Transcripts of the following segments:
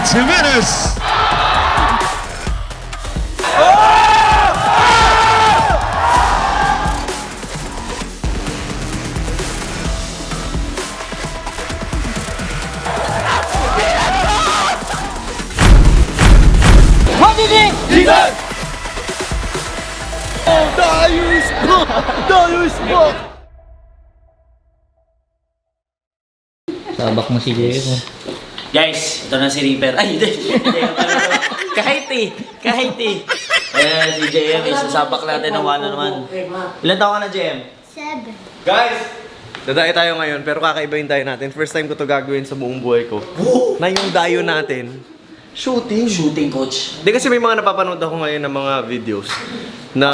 Jimenez. Sabak mo si Diego. Guys, ito na si Reaper. Ay, hindi. Kahit eh. Ayan, si JM, isasabak natin ng one-on-one. Ilan taon ka na, JM? 7. Guys! Dadayo tayo ngayon pero kakaibahin tayo natin. First time ko to gagawin sa buong buhay ko. Na yung dayo natin, shooting. Shooting coach. Hindi kasi may mga napapanood ako ngayon ng mga videos na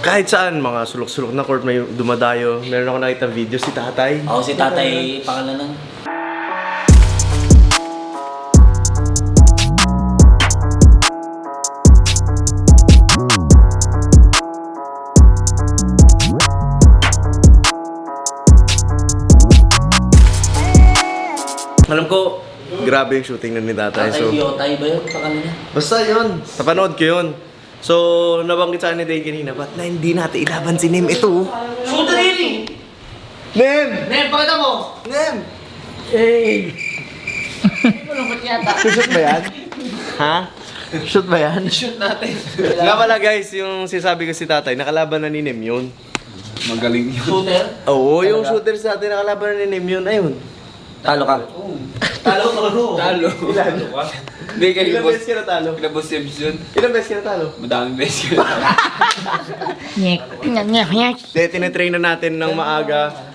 kahit saan, mga sulok-sulok na court may dumadayo. Meron ako nakita video si tatay. Ako si tatay, pangalan ng... Alam ko, grabe yung shooting nun ni tatay. Tatay So, Yotay ba yun? Pangalan niya? basta yun. Napanood ko yun. So, nabanggit sa akin ni Dane kanina, ba't na hindi natin ilaban si Nem ito? Shooter yun! Nem! Nem, pakita mo! Nem! Malungkot yata. Shoot ba yan? Ha? Shoot ba yan? Shoot natin. Nga pala guys, yung sinasabi ko si tatay, nakalaban na ni Nem yun. Magaling yun. Shooter? Oo, yung shooter sa atin, nakalaban na ni Nem yun. Ayun. Talo ka. Talo. Ilan? Hindi kayo Ilang beses ka natalo? Kinabos Simpson. Ilang beses ka natalo? Madaming beses ka natalo. Hindi, tinetrain na natin ng maaga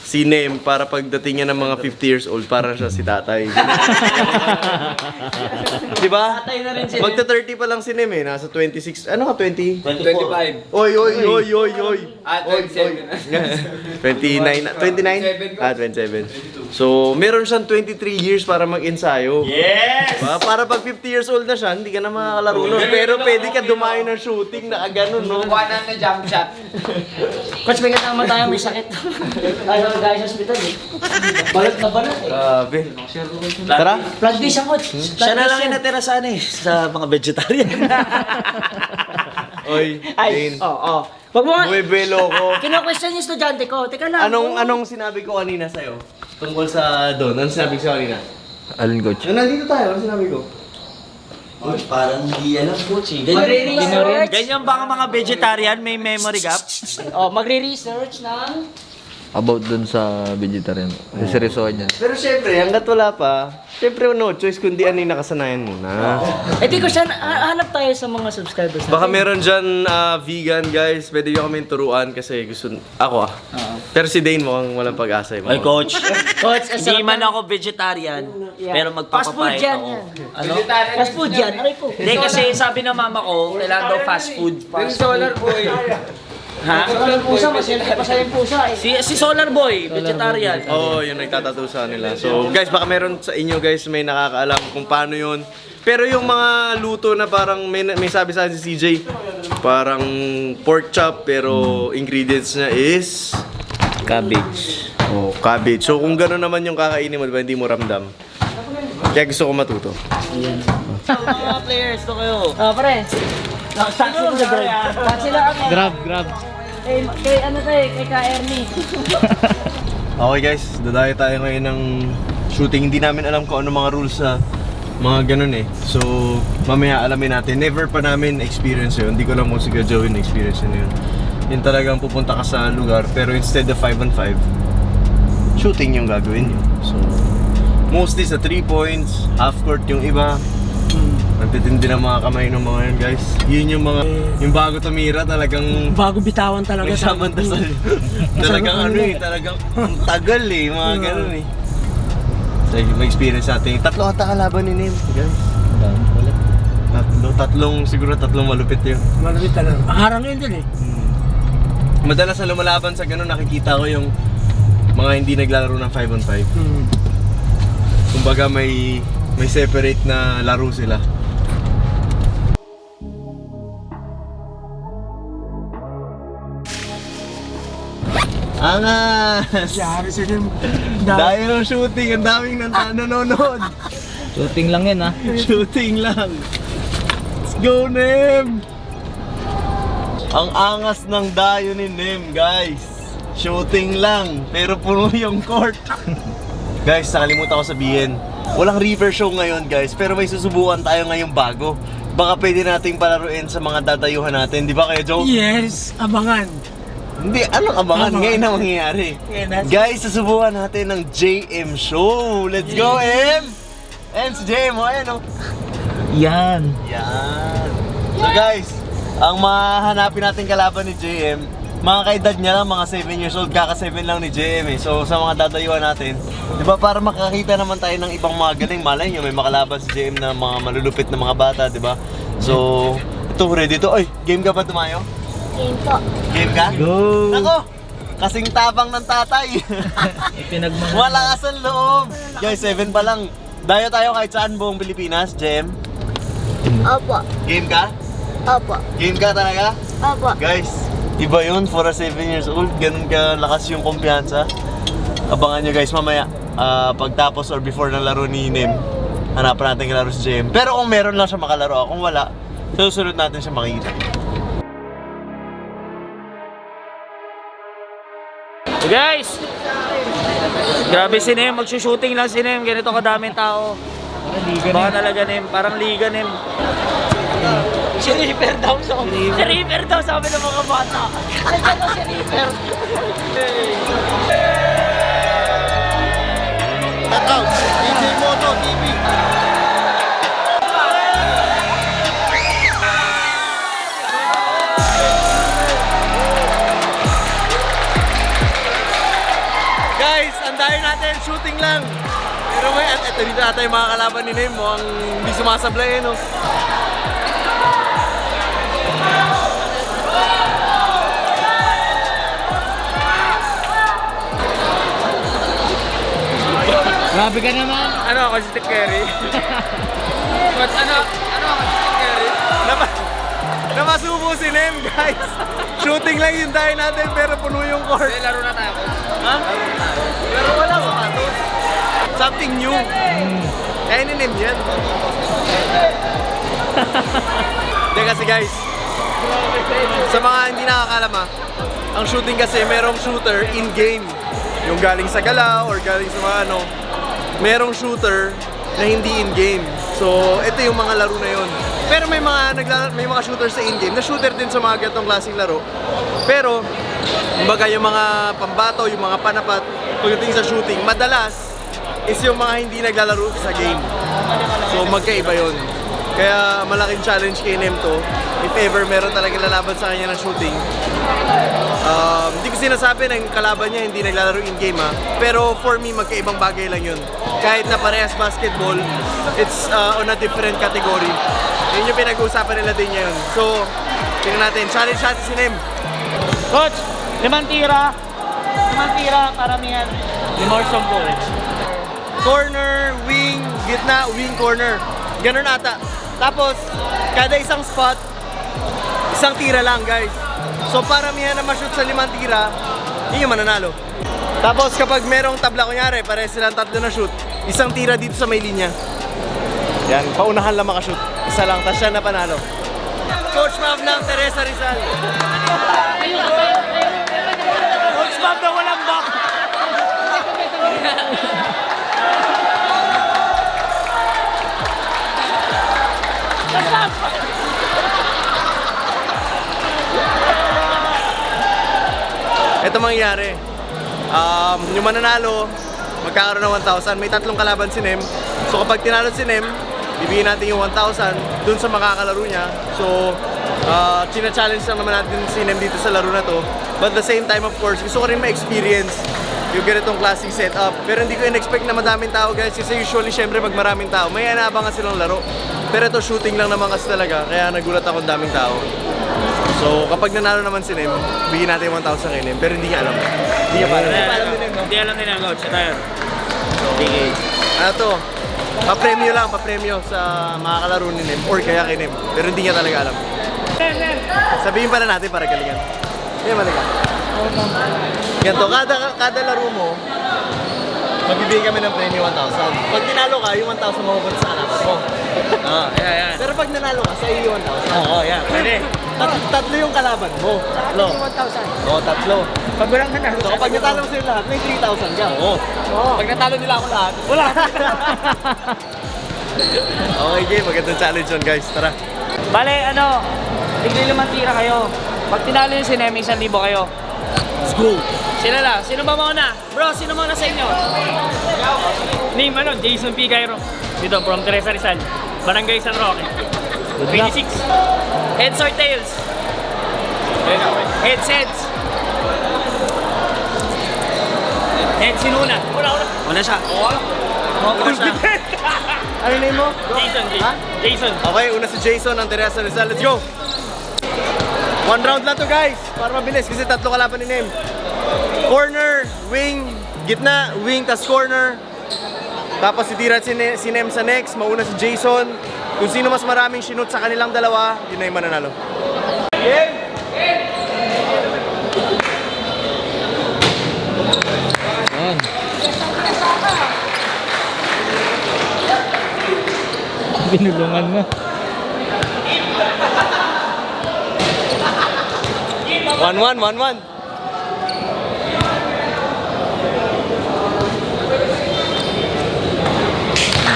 si Nem para pagdating niya ng mga 50 years old, para siya si tatay. Diba? Tatay na rin si Magta 30 pa lang si Nem eh, nasa 26, ano ka, 20? 25. Oy! Ah, 27 na. 29, 29? 27 ko. Ah, 27. So, meron siyang 23 years para mag-ensayo. Yes! Diba? Para pag 50 years old na siya, hindi ka na makakalaro nun. Pero pwede ka dumayo ng shooting na ganun, no? Kuha na jump shot. Coach, may kasama tayo, may sakit. Ayaw na guys sa hospital eh. Balat na balat eh. Grabe. Tara. Blood dish ang coach. Siya na lang yung natira sa ano eh, sa mga vegetarian. Oy, Dane. Oo. Wag mo nga. Buwebelo ko. Kino-question yung estudyante ko. Teka lang. Anong sinabi ko kanina sa'yo? Tungkol sa doon. Anong sinabi ko sa'yo kanina? Alin, coach? Nandito tayo. Anong sinabi ko? Parang hindi alam coach eh. Ganyan ba ang mga vegetarian? May memory gap? Oh, magre-research ng... About dun sa vegetarian. Seryosohan yan. Pero syempre, hanggat wala pa, syempre no choice kundi ano yung nakasanayan muna. Eh di ko siya, hanap tayo sa mga subscribers Baka meron dyan vegan guys, pwede nyo kami turuan kasi gusto, ako Pero si Dane mukhang walang pag-asa. Ay coach, coach, hindi man ako vegetarian, pero Fast food magpapapayat yan, ako. yan. Ano? Fast food yan. Aray po. Hindi kasi sabi ng mama ko, kailangan daw fast food. Solar boy. Ha? Solar pusa, masaya yung pusa eh. Si Solar Boy, vegetarian. Oo, yun nagtatato sa nila. So guys, baka meron sa inyo guys may nakakaalam kung paano yun. Pero yung mga luto na parang may sabi sa akin si CJ, parang pork chop pero ingredients niya is Cabbage. oh, cabbage. So kung gano'n naman yung kakainin mo, diba, hindi mo ramdam. Kaya gusto ko matuto. Mga players, to kayo. Pare. Taxi mo sa drive. Taxi lang ako. Grab. Kay ano tayo, kay Ka-Ernie. Okay guys, dadayo tayo ngayon ng shooting. Hindi namin alam kung ano mga rules sa mga ganun eh. So, mamaya alamin natin. Never pa namin experience yun. Hindi ko lang kung si Joey na-experience yun. Yun talagang pupunta ka sa lugar, pero instead of 5-on-5, shooting yung gagawin nyo. So, mostly sa 3 points, half court yung iba. Nagtitindi ng mga kamay ng mga yun guys. Yun yung mga, yung bago tumira talagang Bago bitawan talaga may samantasal. Talagang ano eh, talagang ang tagal eh, mga ganun eh. So, may experience natin. Tatlo ata kalaban ni Nem, guys. Siguro tatlong malupit yun. Malapit talaga. Harang yun din eh. Madalas na lumalaban sa ganun, nakikita ko yung mga hindi naglalaro ng 5-on-5. Kumbaga may separate na laro sila. Angas! Siyari sila. Dahil ng shooting, ang daming nanonood. Shooting lang yan, ha? Shooting lang. Let's go, Nem! Ang angas ng dayo ni Nem, guys. Shooting lang, pero puno yung court. Guys, nakalimutan ko sabihin. Walang river show ngayon, guys. Pero may susubukan tayo ngayong bago. Baka pwede nating palaruin sa mga dadayuhan natin. Di ba kayo, Joe? Yes, abangan. Hindi, anong abangan? Ngayon na mangyayari. Guys, susubukan natin ng JM Show. Let's go, M! M, si JM, ayan, oh. Yan. Yan. So guys, ang mahanapin natin kalaban ni JM, mga kaedad niya lang, mga 7 years old, kaka 7 lang ni JM eh. So sa mga dadayuhan natin, di ba para makakita naman tayo ng ibang mga galing, malay nyo, may makalaban si JM na mga malulupit na mga bata, di ba? So, ito, ready to. Oy, game ka ba tumayo? Game po. Game ka? Go! Nako! Kasing tabang ng tatay. Pinagmahal. Wala kasang loob. Guys, 7 pa lang. Dayo tayo kahit saan buong Pilipinas, JM. Opo. Game ka? Opo. Game ka talaga? Opo. Guys, iba yun for a 7 years old. Ganun ka lakas yung kumpiyansa. Abangan nyo guys mamaya. Pagtapos or before ng laro ni Nem, hanapan natin yung laro si JM. Pero kung meron lang siya makalaro, kung wala, susunod natin siya makikita. Guys! Grabe si Nem, magsushooting lang si Nem. Ganito kadaming tao. Baka talaga Nem, parang liga Nem. Si Reaper daw sabi. Si Reaper daw sabi ng mga bata. Nandiyan daw si Reaper. Shoutout! DJ Moto TV! Guys, andahin natin, shooting lang. Pero may, eto dito natin yung mga kalaban ni Nem, ang hindi sumasablay no. Grabe ka naman. Ano ako si Steve Curry? But ano ako si Steve Curry? Namasubo si Nem, guys. Shooting lang yung dahin natin pero puno yung court. Hindi, laro na tayo. Ha? Pero wala sapatos. Something new. Kaya ni Nem yan. Hindi kasi guys, sa mga hindi nakakalam ang shooting kasi merong shooter in-game. Yung galing sa gala or galing sa mga ano, merong shooter na hindi in-game. So, ito yung mga laro na yun. Pero may mga shooters sa in-game na shooter din sa mga ganitong klaseng laro. Pero, kumbaga yung mga pambato, yung mga panapat, pagdating sa shooting, madalas is yung mga hindi naglalaro sa game. So, magkaiba yun. Kaya malaking challenge kay Nem to. If ever meron talagang lalaban sa kanya ng shooting. Hindi ko sinasabi na yung kalaban niya hindi naglalaro in-game pero for me, magkaibang bagay lang yun. Kahit na parehas basketball, it's on a different category. Yun yung pinag-uusapan nila din niya yun. So, tingnan natin. Challenge natin si Nem. Coach, 5 tira. 5 tira, paramihan. Immersion coach. Corner, wing, gitna, wing, corner. Ganun ata. Tapos, kada isang spot, isang tira lang, guys. So, paramihan na ma-shoot sa 5 tira, yun yung mananalo. Tapos, kapag merong tabla, kunyari, pares silang 3 na shoot, isang tira dito sa may linya. Yan, paunahan lang makashoot. Isa lang, tas siya na panalo. Coach Mav ng Teresa Rizal. Coach Bob na walang back. Ito mangyayari. Yung mananalo, magkakaroon ng 1,000. May 3 kalaban si Nem. So kapag tinalo si Nem, bibigyan natin yung 1,000 dun sa makakalaro niya. So, china-challenge lang naman natin si Nem dito sa laro na to. But at the same time, of course, gusto ko rin ma-experience yung ganitong klaseng setup. Pero hindi ko in-expect na madaming tao, guys. Kasi usually, syempre, pag maraming tao, may inaabangan silang laro. Pero ito, shooting lang naman kasi talaga. Kaya nagulat ako ng daming tao. So, kapag nanalo naman si Nem, bigyan natin yung 1,000 kay Nem. Pero hindi niya alam. Hindi niya alam. Hindi alam din ang coach. Ito yun. Okay. Ano to? Pa-premyo lang, pa-premyo sa mga kalaro ni Nem or kaya kay Nem. Pero hindi niya talaga alam. Sabihin pala natin para galingan. Hindi malaga. Ganito, kada laro mo, magbibigay kami ng premium 1,000. Pag tinalo ka, yung 1,000 mapupunta sa kalaban mo. Pero pag nanalo ka, sa iyo yung 1,000. Oo, yan. Pwede. Tatlo yung kalaban mo. Tatlo. 1,000. Oo, tatlo. Pag walang nanalo. So kapag natalo mo sila lahat, may 3,000 ka. Oo. Pag natalo nila ako lahat, Wala. Okay, game. Magandang challenge yun, guys. Tara. Bale, ano, tigli 5 tira kayo. Pag tinalo yung si Nemi, 1,000 kayo. Let's go. Sino lang? Sino ba mauna? Bro, sino mauna sa inyo? name ano, Jason P. Cairo. Dito, from Teresa Rizal. Barangay San Roque. 26. Heads or tails? Heads, heads. Head, sino una? Una siya. Una siya. Ano name mo? Jason, Jason. Okay, una si Jason ng Teresa Rizal. Let's go! 1 round lang to, guys. Para mabilis kasi 3 kalaban ni Nem. Corner, wing, gitna, wing, tas corner. Tapos titira si Nem sa next. Mauna si Jason. Kung sino mas maraming shoot sa kanilang dalawa, yun na yung mananalo. Game! Yan. Binulungan na. 1-1, 1-1.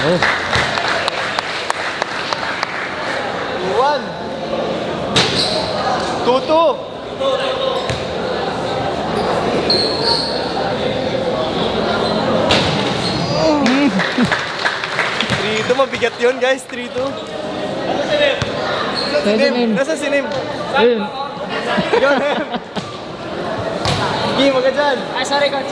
Oh. 2-1. 2-2. Ito mabigat yun, guys. 3-2. Pwede na yun. Nasa sinim? Ayun. Yun, Nem. Game, agad dyan. Ay, sorry, coach.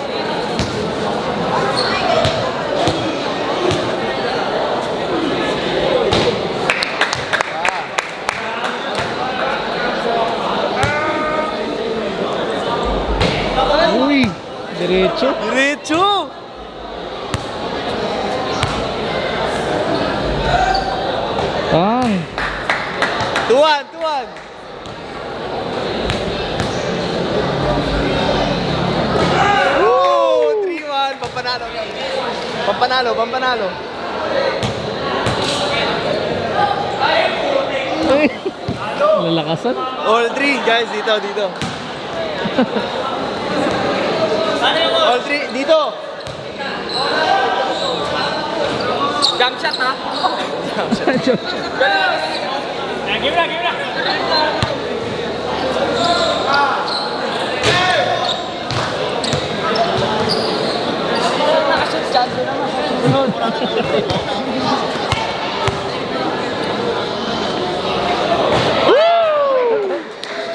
Uy. Diretso. Diretso! Pang. 2-1, 2-1. Woo! 3-1. Pampanalo, guys. Pampanalo, pampanalo. Uy. Lalakasan. All 3, guys. Dito, dito. All 3, dito. Jump shot, ha? Game na, game na. Nakashoot dyan, doon naman.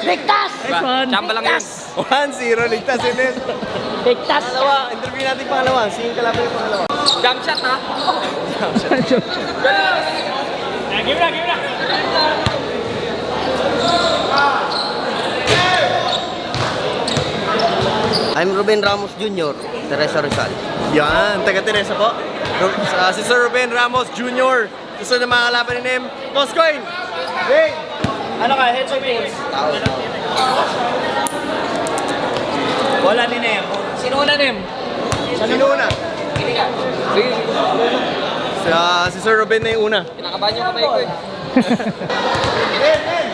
Ligtas! Chamba lang yun. 1-0, ligtas yun eh. Ligtas! Pangalawa, interview natin pangalawa. Singing kalaban yung pangalawa. Jump shot, ha? Game na, game na. I'm Ruben Ramos Jr., Teresa Rizal. Yan, taga Teresa po. Si Sir Ruben Ramos Jr. Gusto na mga kalaban ni Nem. Toss coin! Hey! Ano ka? Heads or tails? Wala ni Nem. Sino una, Nem? Sino una? Si Sir Ruben na yung una. Kinakabahan yung kamay ko, eh. Men, men!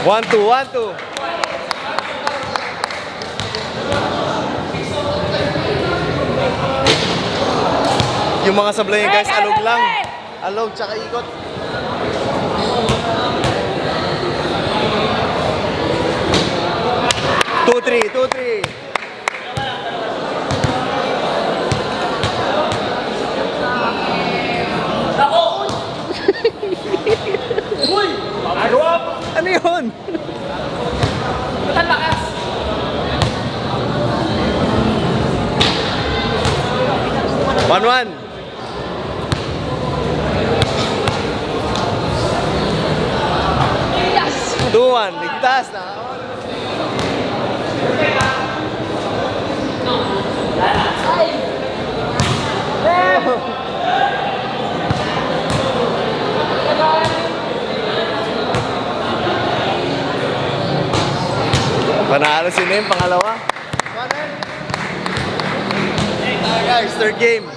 One, two, one, two. Yung mga sablay niya, guys, alog lang. Alog, tsaka ikot. Two, three, 2-3. Ano yun? Ang lakas. One. taas na. Panalo si Nem, pangalawa. Guys, third game.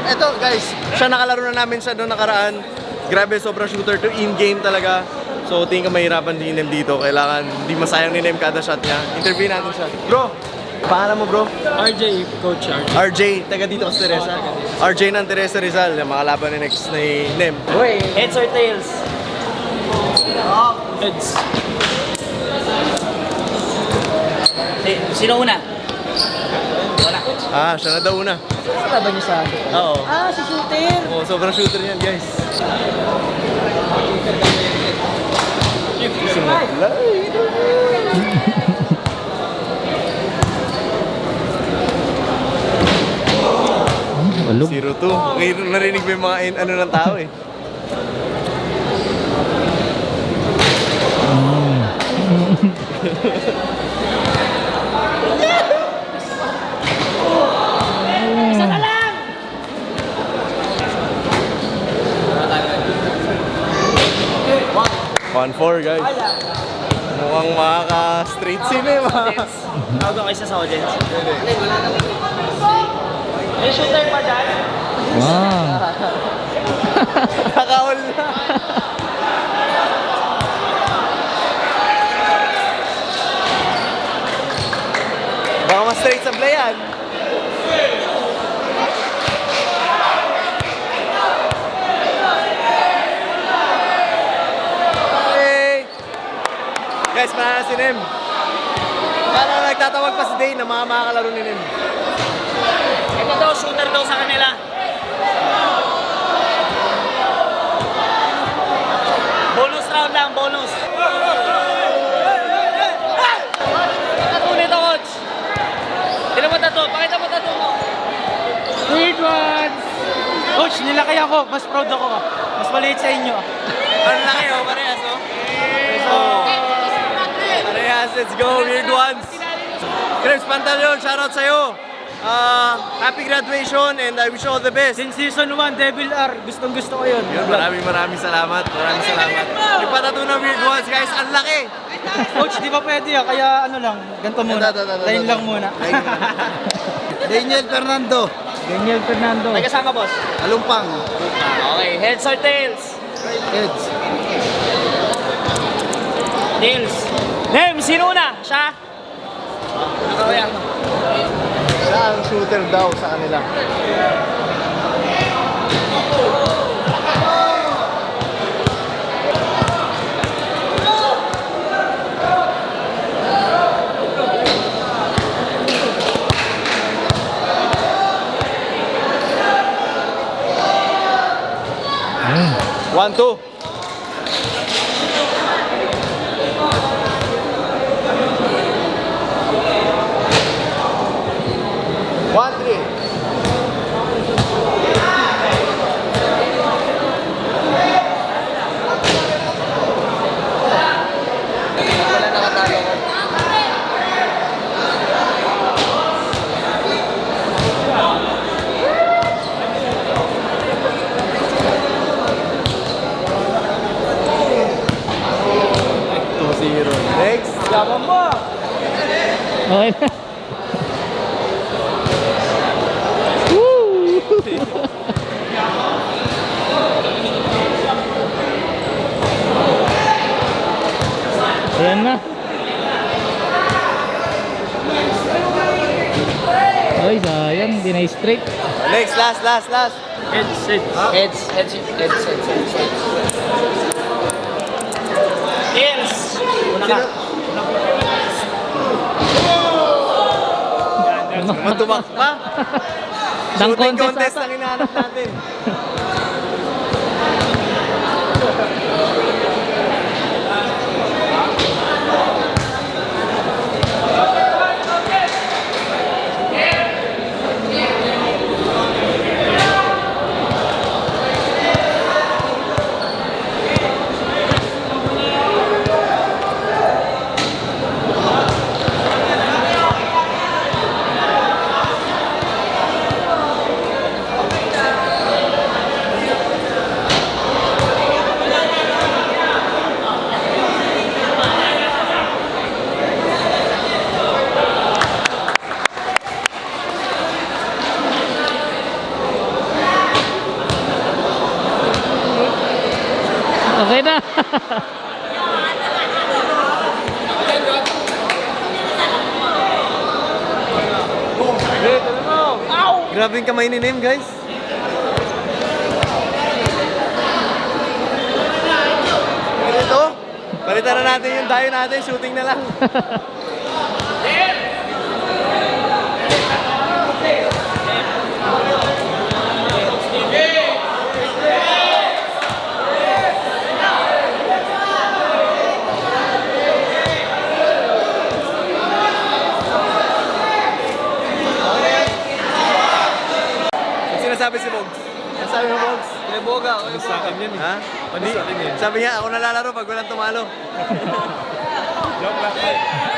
Eto guys, siya nakalaro na namin siya doon nakaraan. Grabe, sobrang shooter to in-game talaga. So tingin ka mahirapan din Nem dito. Kailangan di masayang ni Nem kada shot niya. Interview natin siya. Bro, pangalan mo bro? RJ, Coach RJ. RJ, taga dito ka sa Teresa. RJ ng Teresa Rizal, yung mga laban ni next ni Nem. Heads or tails? Heads. Sino una? Ah, siya na daw una. Laban niyo sa akin. Oo. Ah, si shooter. Oh, sobrang shooter niyan guys. Walog. 0-2. Ngayon narinig mo yung mga ano ng tao eh. Isa na lang! 1-4 guys. Mukhang makaka-straight cinema. Tawag ako isa sa audience. May shooter pa dyan? Wow. Nakaul na. Baka mas straight sa play yan. Okay. Guys, manana si Nem. Kala nagtatawag pa si Dane na mga makakalaro ni Nem. Ito daw, shooter daw sa kanila. Bonus round lang, bonus. Tattoo nito, coach. Tignan mo tattoo, pakita mo tattoo mo. Weird ones! Coach, nilakay ako. Mas proud ako. Mas maliit sa inyo. Ano lang kayo? Parehas, no? Parehas, let's go, weird ones. Chris Pantalon, shoutout sa'yo. Happy graduation and I wish you all the best. Since season 1, Devil R. Gustong gusto ko yun. Yun, maraming salamat. Maraming salamat. Yung patato ng weird ones, guys, ang laki. Coach, di ba pwede kaya ano lang, ganito muna. Line lang muna. Daniel Fernando, Daniel Fernando. May kasama, boss. Alumpang. Okay, heads or tails? Heads. Tails. Nem, sino una? Siya? Nakawaya. Siya ang shooter daw sa kanila. One, two. One, three. Next. Yaman mo. Okay. Ayan na. Ay, sayang. Hindi na straight. Next, last. Heads. Tails. Una ka. Matumak pa. Dang Shooting contest contest ata. ang hinahanap natin. na. Grabe yung kamay ni Nem, guys. Ito, palitan na natin yung dayo natin, shooting na lang. Sinasabi si Bogs. Sabi mo, Bogs? Boga. Sa akin yun. Ha? Sa akin yun. Sabi niya, ako nalalaro pag walang tumalo. Joke lang.